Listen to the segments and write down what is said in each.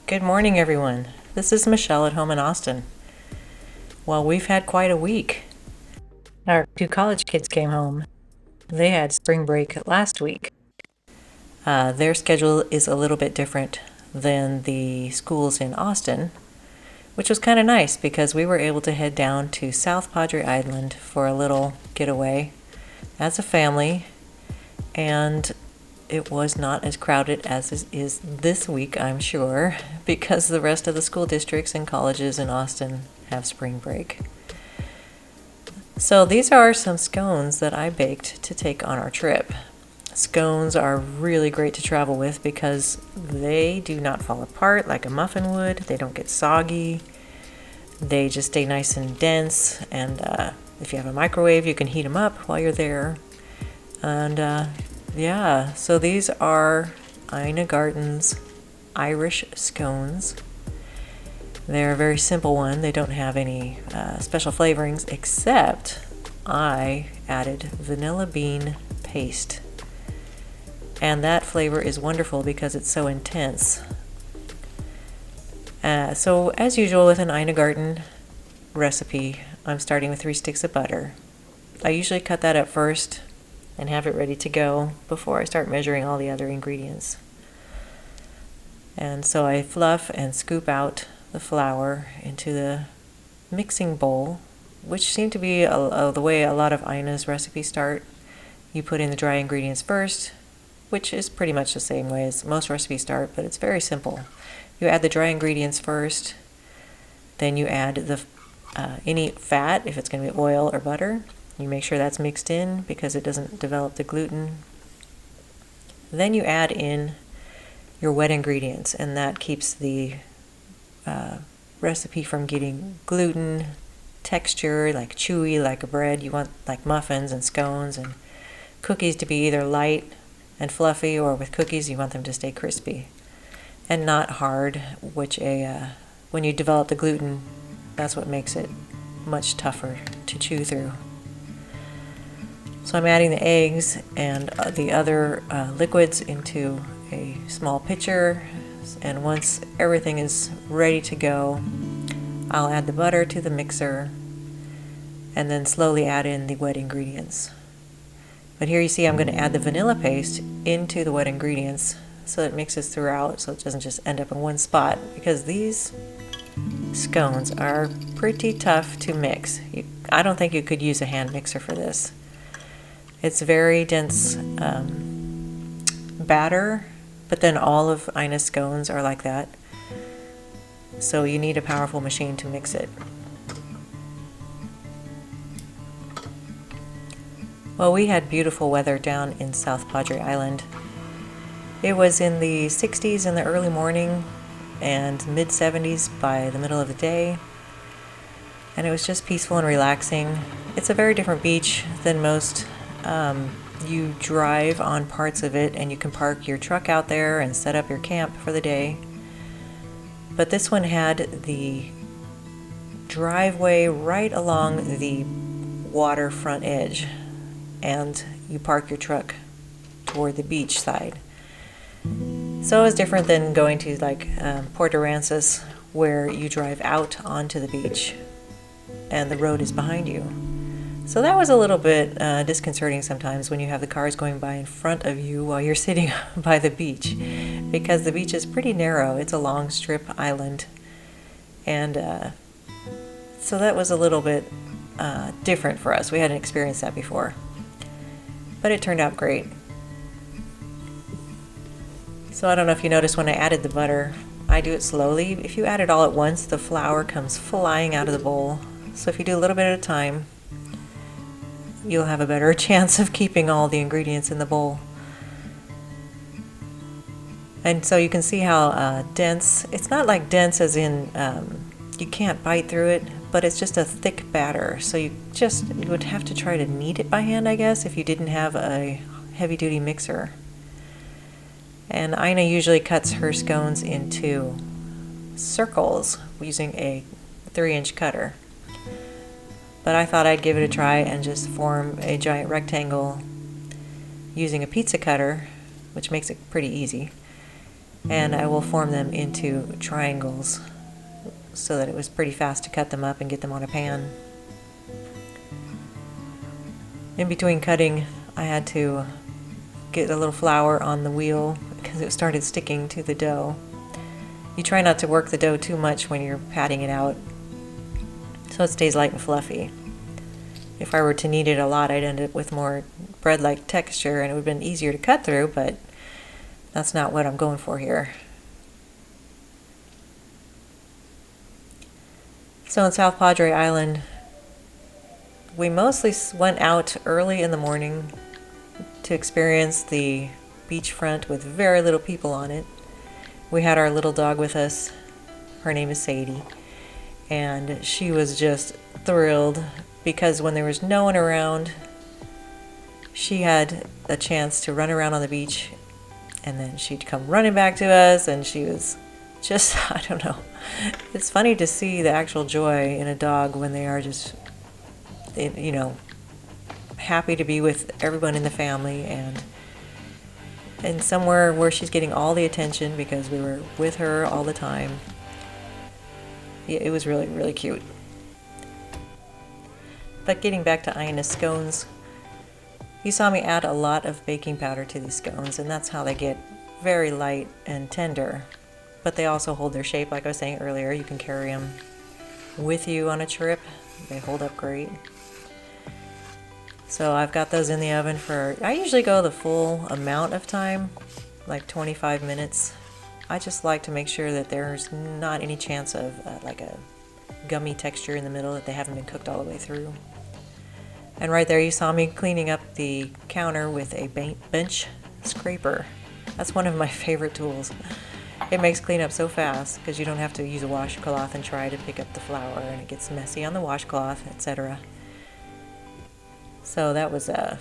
Good morning, everyone. This is Michelle at home in Austin. Well, we've had quite a week. Our two college kids came home. They had spring break last week. Their schedule is a little bit different than the schools in Austin, which was kind of nice because we were able to head down to South Padre Island for a little getaway as a family, and it was not as crowded as it is this week, I'm sure, because the rest of the school districts and colleges in Austin have spring break. So these are some scones that I baked to take on our trip. Scones are really great to travel with because they do not fall apart like a muffin would. They don't get soggy. They just stay nice and dense, and if you have a microwave, you can heat them up while you're there. And yeah, so these are Garten's Irish scones. They're a very simple one. They don't have any special flavorings, except I added vanilla bean paste. And that flavor is wonderful because it's so intense. So as usual with an Garten recipe, I'm starting with 3 sticks of butter. I usually cut that up first and have it ready to go before I start measuring all the other ingredients. And so I fluff and scoop out the flour into the mixing bowl, which seemed to be the way a lot of Ina's recipes start. You put in the dry ingredients first, which is pretty much the same way as most recipes start, but it's very simple. You add the dry ingredients first, then you add the any fat, if it's going to be oil or butter. You make sure that's mixed in because it doesn't develop the gluten. Then you add in your wet ingredients, and that keeps the recipe from getting gluten texture, like chewy, like a bread. You want like muffins and scones and cookies to be either light and fluffy, or with cookies you want them to stay crispy and not hard, which when you develop the gluten, that's what makes it much tougher to chew through. So I'm adding the eggs and the other liquids into a small pitcher, and once everything is ready to go, I'll add the butter to the mixer and then slowly add in the wet ingredients. But here you see I'm going to add the vanilla paste into the wet ingredients so it mixes throughout, so it doesn't just end up in one spot, because these scones are pretty tough to mix. I don't think you could use a hand mixer for this. It's very dense batter, but then all of Ina's scones are like that. So you need a powerful machine to mix it. Well, we had beautiful weather down in South Padre Island. It was in the 60s in the early morning and mid-70s by the middle of the day. And it was just peaceful and relaxing. It's a very different beach than most. You drive on parts of it and you can park your truck out there and set up your camp for the day. But this one had the driveway right along the waterfront edge, and you park your truck toward the beach side. So it was different than going to like Port Aransas, where you drive out onto the beach and the road is behind you. So that was a little bit disconcerting sometimes when you have the cars going by in front of you while you're sitting by the beach, because the beach is pretty narrow. It's a long strip island, and so that was a little bit different for us. We hadn't experienced that before, but it turned out great. So I don't know if you noticed when I added the butter, I do it slowly. If you add it all at once, the flour comes flying out of the bowl. So if you do a little bit at a time, you'll have a better chance of keeping all the ingredients in the bowl. And so you can see how dense, it's not like dense as in you can't bite through it, but it's just a thick batter. So you would have to try to knead it by hand, I guess, if you didn't have a heavy-duty mixer. And Ina usually cuts her scones into circles using a 3-inch cutter. But I thought I'd give it a try and just form a giant rectangle using a pizza cutter, which makes it pretty easy. and I will form them into triangles so that it was pretty fast to cut them up and get them on a pan. In between cutting, I had to get a little flour on the wheel because it started sticking to the dough. You try not to work the dough too much when you're patting it out so it stays light and fluffy. If I were to knead it a lot, I'd end up with more bread-like texture and it would have been easier to cut through, but that's not what I'm going for here. So in South Padre Island, we mostly went out early in the morning to experience the beachfront with very little people on it. We had our little dog with us. Her name is Sadie. And she was just thrilled because when there was no one around, she had a chance to run around on the beach and then she'd come running back to us and she was just, I don't know. It's funny to see the actual joy in a dog when they are just, you know, happy to be with everyone in the family and somewhere where she's getting all the attention because we were with her all the time. Yeah, it was really, really cute. But getting back to Iona's scones, you saw me add a lot of baking powder to these scones, and that's how they get very light and tender. But they also hold their shape, like I was saying earlier. You can carry them with you on a trip. They hold up great. So I've got those in the oven for, I usually go the full amount of time, like 25 minutes. I just like to make sure that there's not any chance of like a gummy texture in the middle, that they haven't been cooked all the way through. And right there you saw me cleaning up the counter with a bench scraper. That's one of my favorite tools. It makes cleanup so fast because you don't have to use a washcloth and try to pick up the flour and it gets messy on the washcloth, etc. So that was a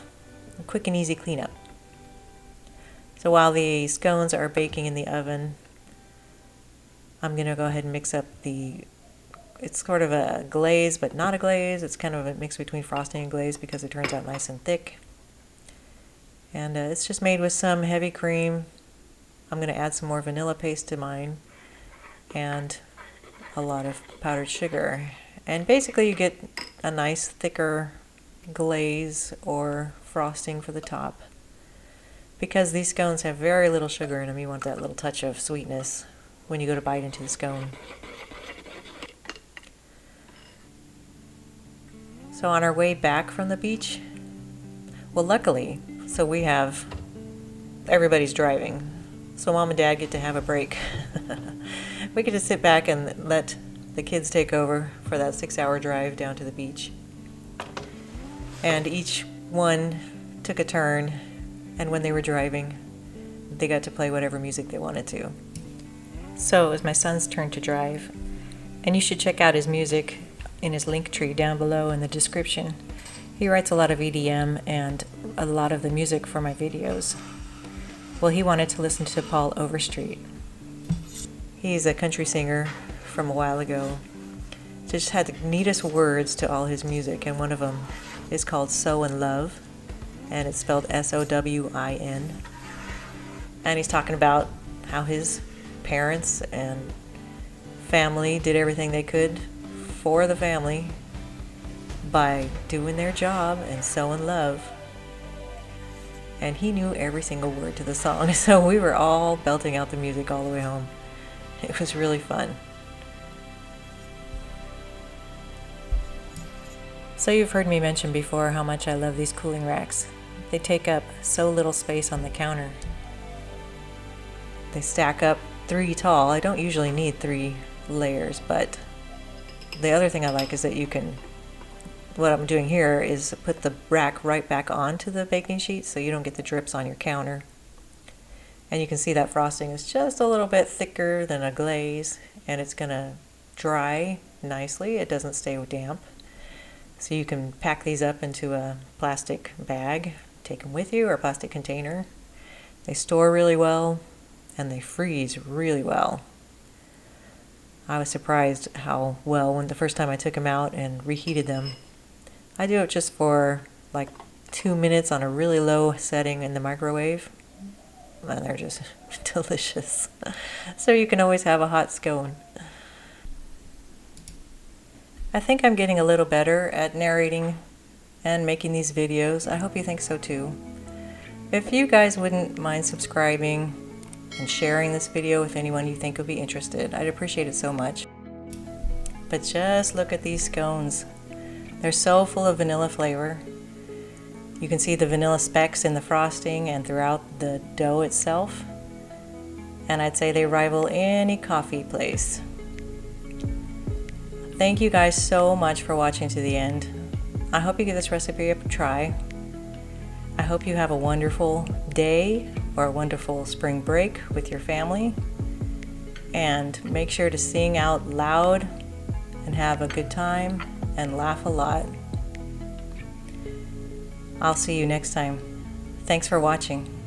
quick and easy cleanup. So while the scones are baking in the oven, I'm going to go ahead and mix up it's sort of a glaze, but not a glaze. It's kind of a mix between frosting and glaze because it turns out nice and thick. And it's just made with some heavy cream. I'm going to add some more vanilla paste to mine and a lot of powdered sugar. And basically you get a nice thicker glaze or frosting for the top. Because these scones have very little sugar in them, you want that little touch of sweetness when you go to bite into the scone. So on our way back from the beach, well luckily, so everybody's driving. So Mom and Dad get to have a break. We get to sit back and let the kids take over for that 6-hour drive down to the beach. And each one took a turn, and when they were driving, they got to play whatever music they wanted to. So it was my son's turn to drive, and you should check out his music in his link tree down below in the description. He writes a lot of EDM and a lot of the music for my videos. Well, he wanted to listen to Paul Overstreet. He's a country singer from a while ago. Just had the neatest words to all his music, and one of them is called So in Love, and it's spelled S-O-W-I-N. And he's talking about how his parents and family did everything they could for the family by doing their job and so in love. And he knew every single word to the song, so we were all belting out the music all the way home. It was really fun. So you've heard me mention before how much I love these cooling racks. They take up so little space on the counter. They stack up 3 tall. I don't usually need 3 layers, but the other thing I like is that what I'm doing here is put the rack right back onto the baking sheet so you don't get the drips on your counter. And you can see that frosting is just a little bit thicker than a glaze, and it's going to dry nicely. It doesn't stay damp. So you can pack these up into a plastic bag, take them with you, or a plastic container. They store really well, and they freeze really well. I was surprised how well when the first time I took them out and reheated them. I do it just for like 2 minutes on a really low setting in the microwave, and they're just delicious. So you can always have a hot scone. I think I'm getting a little better at narrating and making these videos. I hope you think so too. If you guys wouldn't mind subscribing and sharing this video with anyone you think would be interested, I'd appreciate it so much. But just look at these scones. They're so full of vanilla flavor. You can see the vanilla specks in the frosting and throughout the dough itself. And I'd say they rival any coffee place. Thank you guys so much for watching to the end. I hope you give this recipe a try. I hope you have a wonderful day or a wonderful spring break with your family. And make sure to sing out loud and have a good time and laugh a lot. I'll see you next time. Thanks for watching.